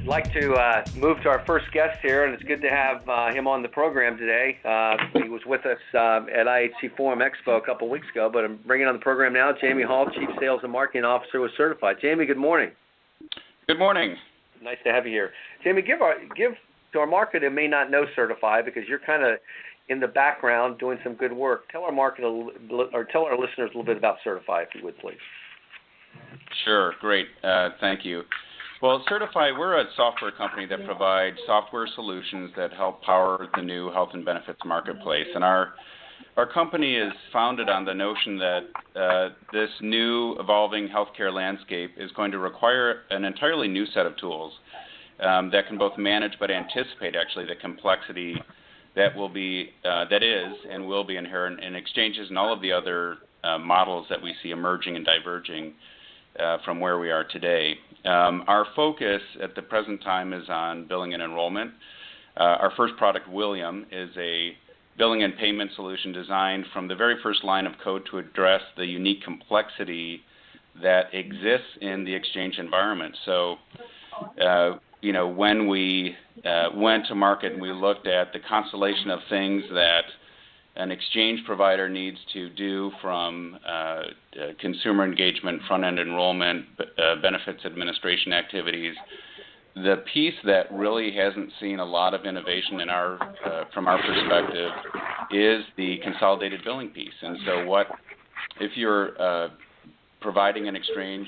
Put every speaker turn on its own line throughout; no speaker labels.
I'd like to move to our first guest here, and it's good to have him on the program today. He was with us at IHC Forum Expo a couple weeks ago, but I'm bringing on the program now Jamie Hall, Chief Sales and Marketing Officer with Certifi. Jamie, good morning.
Good morning.
Nice to have you here. Jamie, give to our market that may not know Certifi, because you're kind of in the background doing some good work. Tell our market tell our listeners a little bit about Certifi, if you would, please.
Sure, great. Thank you. Well, Certifi, we're a software company that provides software solutions that help power the new health and benefits marketplace. And our company is founded on the notion that this new evolving healthcare landscape is going to require an entirely new set of tools that can both manage but anticipate actually the complexity that is and will be inherent in exchanges and all of the other models that we see emerging and diverging from where we are today. Our focus at the present time is on billing and enrollment. Our first product, William, is a billing and payment solution designed from the very first line of code to address the unique complexity that exists in the exchange environment. So, when we went to market and we looked at the constellation of things that an exchange provider needs to do, from consumer engagement, front-end enrollment, benefits administration activities, the piece that really hasn't seen a lot of innovation from our perspective is the consolidated billing piece. And so if you're providing an exchange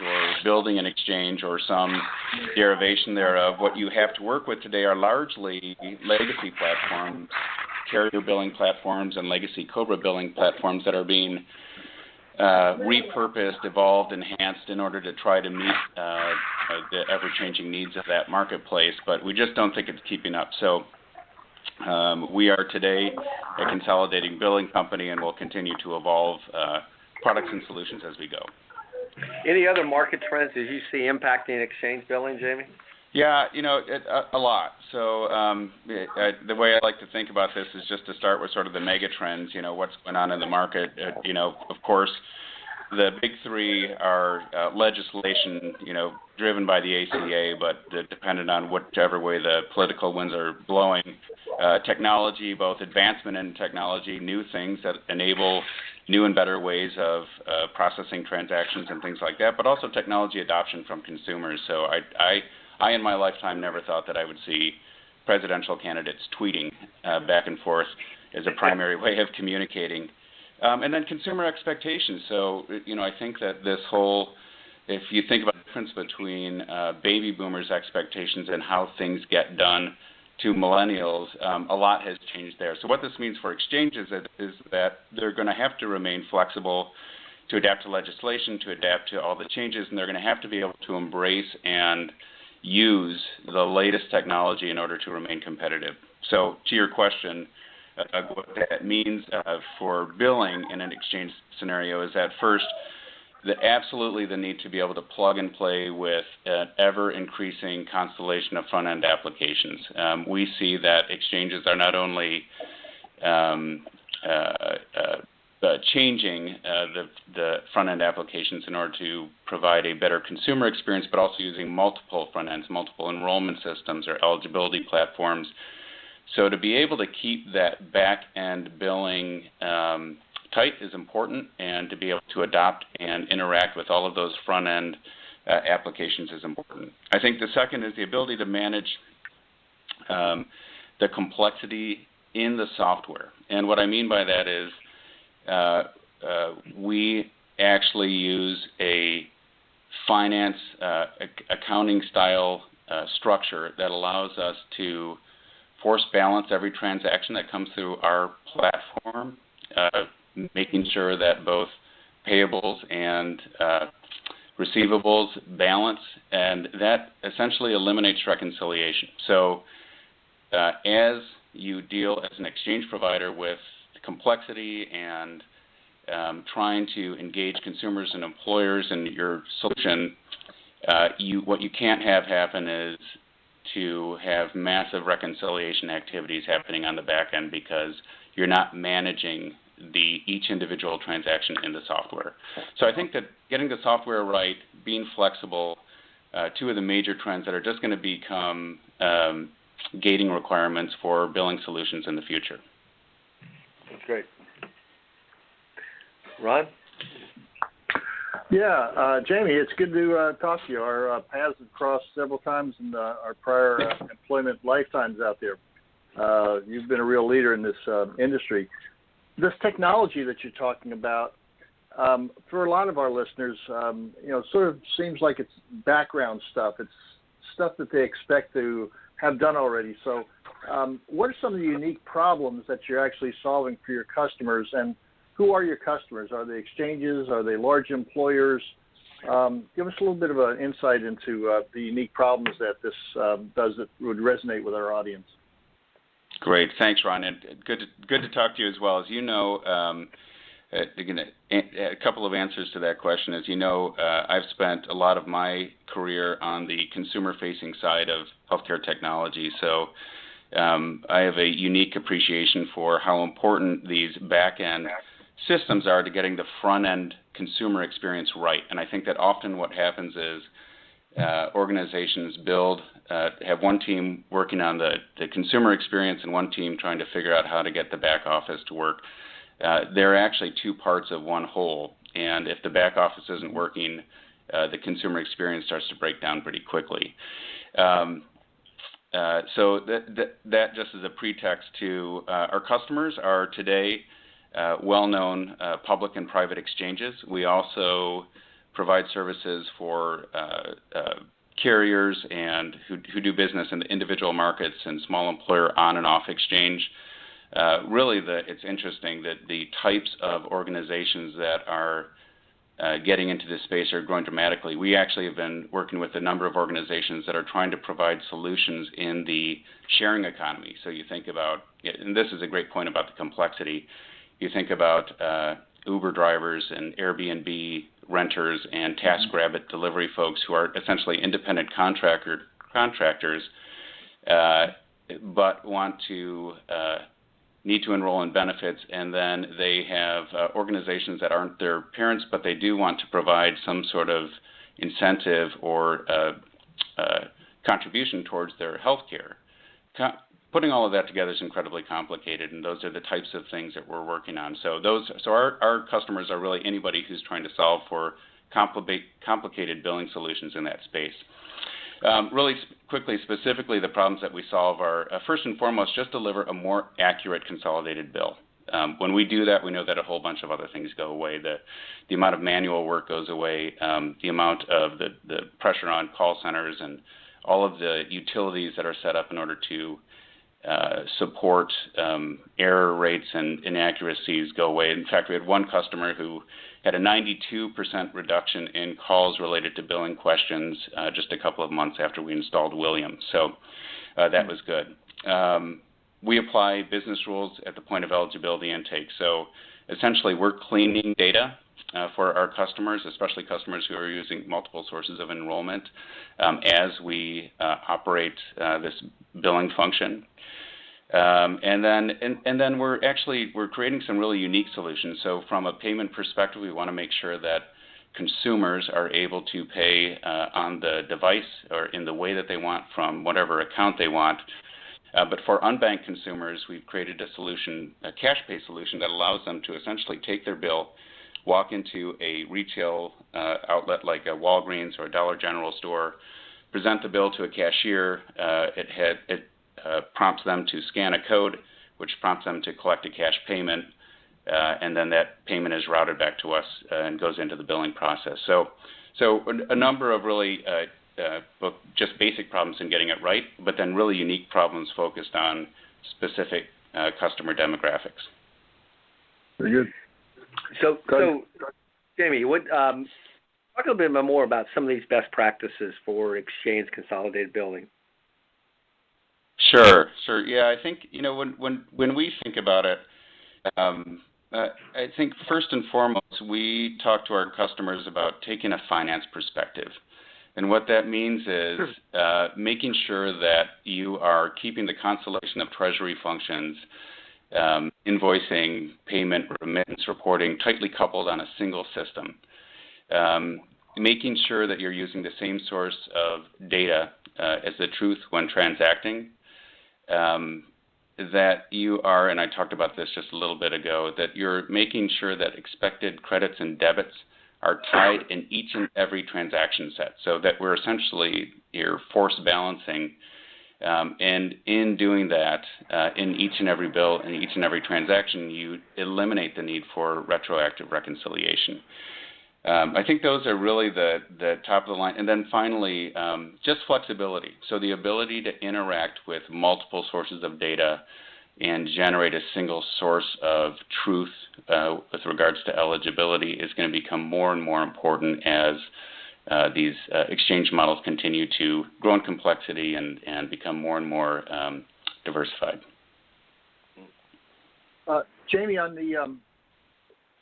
or building an exchange or some derivation thereof, what you have to work with today are largely legacy platforms, carrier billing platforms, and legacy COBRA billing platforms that are being repurposed, evolved, enhanced in order to try to meet the ever-changing needs of that marketplace, but we just don't think it's keeping up. So we are today a consolidating billing company, and we'll continue to evolve products and solutions as we go.
Any other market trends that you see impacting exchange billing, Jamie?
Yeah, a lot. So the way I like to think about this is just to start with sort of the mega trends, what's going on in the market. Of course, the big three are legislation, driven by the ACA, but dependent on whichever way the political winds are blowing. Technology, both advancement in technology, new things that enable new and better ways of processing transactions and things like that, but also technology adoption from consumers. So I, in my lifetime, never thought that I would see presidential candidates tweeting back and forth as a primary way of communicating. And then consumer expectations. So, I think that if you think about the difference between baby boomers' expectations and how things get done to millennials, a lot has changed there. So what this means for exchanges is that they're going to have to remain flexible to adapt to legislation, to adapt to all the changes, and they're going to have to be able to embrace and use the latest technology in order to remain competitive. So to your question, what that means for billing in an exchange scenario is that first, absolutely the need to be able to plug and play with an ever-increasing constellation of front-end applications. We see that exchanges are not only changing the front-end applications in order to provide a better consumer experience, but also using multiple front-ends, multiple enrollment systems or eligibility platforms. So to be able to keep that back-end billing tight is important, and to be able to adopt and interact with all of those front-end applications is important. I think the second is the ability to manage the complexity in the software. And what I mean by that is we actually use a finance accounting style structure that allows us to force balance every transaction that comes through our platform, making sure that both payables and receivables balance, and that essentially eliminates reconciliation. So as you deal as an exchange provider with complexity and trying to engage consumers and employers in your solution, what you can't have happen is to have massive reconciliation activities happening on the back end, because you're not managing each individual transaction in the software. So I think that getting the software right, being flexible, two of the major trends that are just going to become gating requirements for billing solutions in the future.
That's great. Ron?
Yeah, Jamie, it's good to talk to you. Our paths have crossed several times in our prior employment lifetimes out there. You've been a real leader in this industry. This technology that you're talking about, for a lot of our listeners, sort of seems like it's background stuff. It's stuff that they expect to have done already. So what are some of the unique problems that you're actually solving for your customers, and who are your customers? Are they exchanges? Are they large employers? Give us a little bit of an insight into the unique problems that this does that would resonate with our audience.
Great. Thanks, Ron. And good to talk to you as well. As you know, a couple of answers to that question. As you know, I've spent a lot of my career on the consumer-facing side of healthcare technology. So I have a unique appreciation for how important these back-end systems are to getting the front-end consumer experience right. And I think that often what happens is organizations have one team working on the consumer experience and one team trying to figure out how to get the back office to work. They're actually two parts of one whole. And if the back office isn't working, the consumer experience starts to break down pretty quickly. So that just as a pretext to our customers are today well-known public and private exchanges. We also provide services for carriers and who do business in the individual markets and small employer on and off exchange. It's interesting that the types of organizations that are getting into this space are growing dramatically. We actually have been working with a number of organizations that are trying to provide solutions in the sharing economy. So you think about, and this is a great point about the complexity, you think about Uber drivers and Airbnb renters and TaskRabbit delivery folks who are essentially independent contractors but need to enroll in benefits, and then they have organizations that aren't their parents, but they do want to provide some sort of incentive or contribution towards their health care. Putting all of that together is incredibly complicated, and those are the types of things that we're working on. So our customers are really anybody who's trying to solve for complicated billing solutions in that space. Really quickly, specifically, the problems that we solve are, first and foremost, just deliver a more accurate consolidated bill. When we do that, we know that a whole bunch of other things go away. The amount of manual work goes away, the amount of the pressure on call centers and all of the utilities that are set up in order to support error rates and inaccuracies go away. In fact, we had one customer who had a 92% reduction in calls related to billing questions just a couple of months after we installed William. So that was good. We apply business rules at the point of eligibility intake. So essentially, we're cleaning data for our customers, especially customers who are using multiple sources of enrollment, as we operate this billing function. And then we're creating some really unique solutions. So from a payment perspective, we want to make sure that consumers are able to pay on the device or in the way that they want from whatever account they want. But for unbanked consumers, we've created a solution, a cash pay solution that allows them to essentially take their bill, walk into a retail outlet like a Walgreens or a Dollar General store, present the bill to a cashier. It prompts them to scan a code, which prompts them to collect a cash payment, and then that payment is routed back to us and goes into the billing process. So a number of really both just basic problems in getting it right, but then really unique problems focused on specific customer demographics.
Very good.
So Jamie, talk a little bit more about some of these best practices for exchange consolidated billing.
Sure. Yeah, I think when we think about it, I think first and foremost we talk to our customers about taking a finance perspective, and what that means is making sure that you are keeping the constellation of treasury functions, invoicing, payment, remittance, reporting tightly coupled on a single system. making sure that you're using the same source of data as the truth when transacting, that you are, and I talked about this just a little bit ago, that you're making sure that expected credits and debits are tied in each and every transaction set, so that we're essentially, you're force balancing. And in doing that, in each and every bill, in each and every transaction, you eliminate the need for retroactive reconciliation. I think those are really the top of the line. And then finally, just flexibility. So the ability to interact with multiple sources of data and generate a single source of truth with regards to eligibility is going to become more and more important as these exchange models continue to grow in complexity and become more and more diversified.
Jamie, on the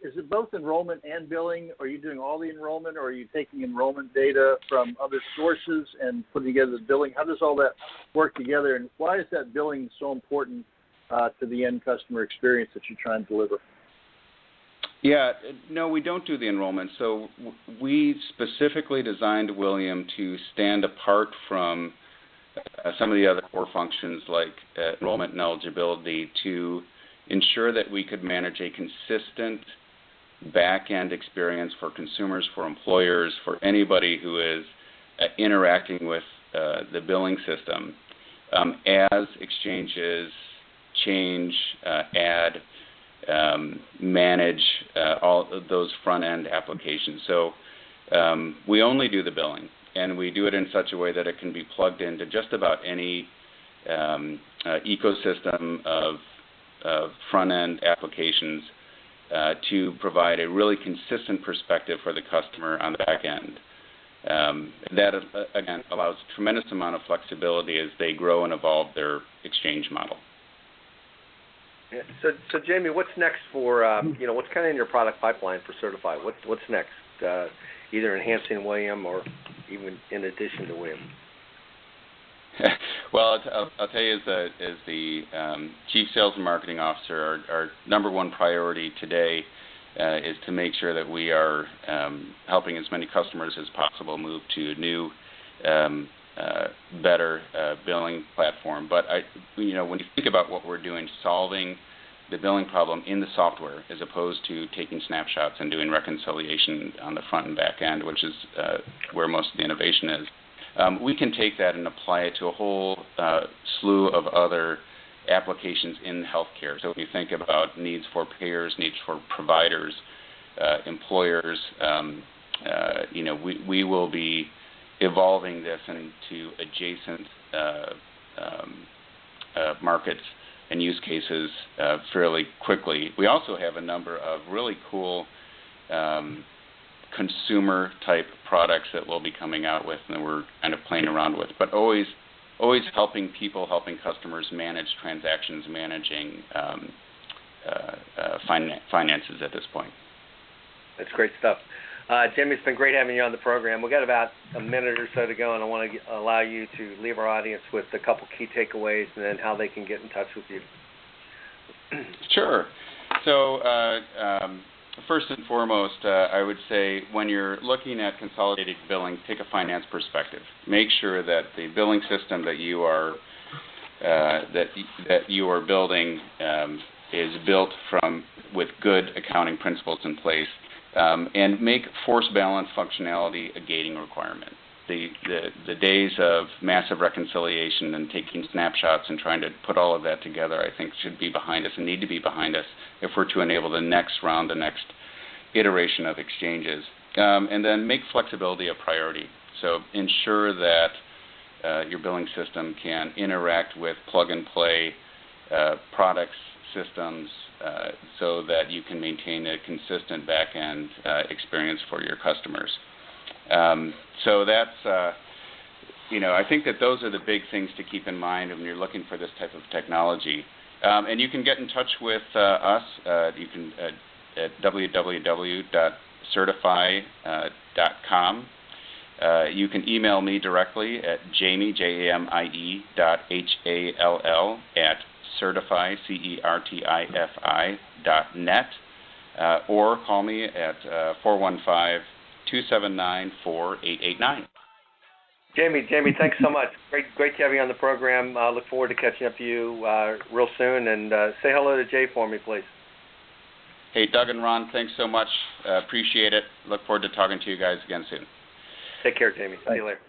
is it both enrollment and billing? Are you doing all the enrollment, or are you taking enrollment data from other sources and putting together the billing? How does all that work together, and why is that billing so important to the end customer experience that you're trying to deliver?
Yeah, no, we don't do the enrollment. So we specifically designed William to stand apart from some of the other core functions like enrollment and eligibility to ensure that we could manage a consistent back-end experience for consumers, for employers, for anybody who is interacting with the billing system as exchanges change, add, manage all of those front-end applications. So we only do the billing, and we do it in such a way that it can be plugged into just about any ecosystem of front-end applications to provide a really consistent perspective for the customer on the back end. That, again, allows a tremendous amount of flexibility as they grow and evolve their exchange model.
Yeah. So Jamie, what's next for, what's kind of in your product pipeline for Certifi? What's next, either enhancing William or even in addition to William?
Well, I'll tell you, as the Chief Sales and Marketing Officer, our number one priority today is to make sure that we are helping as many customers as possible move to a new, better billing platform. But when you think about what we're doing, solving the billing problem in the software as opposed to taking snapshots and doing reconciliation on the front and back end, which is where most of the innovation is. We can take that and apply it to a whole slew of other applications in healthcare. So when you think about needs for payers, needs for providers, employers, we will be evolving this into adjacent markets and use cases fairly quickly. We also have a number of really cool consumer-type products that we'll be coming out with and that we're kind of playing around with, but always helping people, helping customers manage transactions, managing finances at this point.
That's great stuff. Jimmy, it's been great having you on the program. We've got about a minute or so to go, and I want to allow you to leave our audience with a couple key takeaways and then how they can get in touch with you.
Sure. So first and foremost, I would say when you're looking at consolidated billing, take a finance perspective. Make sure that the billing system that you are building is built with good accounting principles in place, and make force balance functionality a gating requirement. The days of massive reconciliation and taking snapshots and trying to put all of that together, I think, should be behind us and need to be behind us if we're to enable the next round, the next iteration of exchanges. And then make flexibility a priority. So ensure that your billing system can interact with plug-and-play products, systems, so that you can maintain a consistent back-end experience for your customers. So that's, I think that those are the big things to keep in mind when you're looking for this type of technology. And you can get in touch with us. You can at www.certifi.com. You can email me directly at Jamie, Jamie, .hall @certifi, CERTIFI.net, or call me at 415 279-4889.
Jamie, thanks so much. Great to have you on the program. Look forward to catching up to you real soon. And say hello to Jay for me, please.
Hey, Doug and Ron, thanks so much. Appreciate it. Look forward to talking to you guys again soon.
Take care, Jamie. See you later.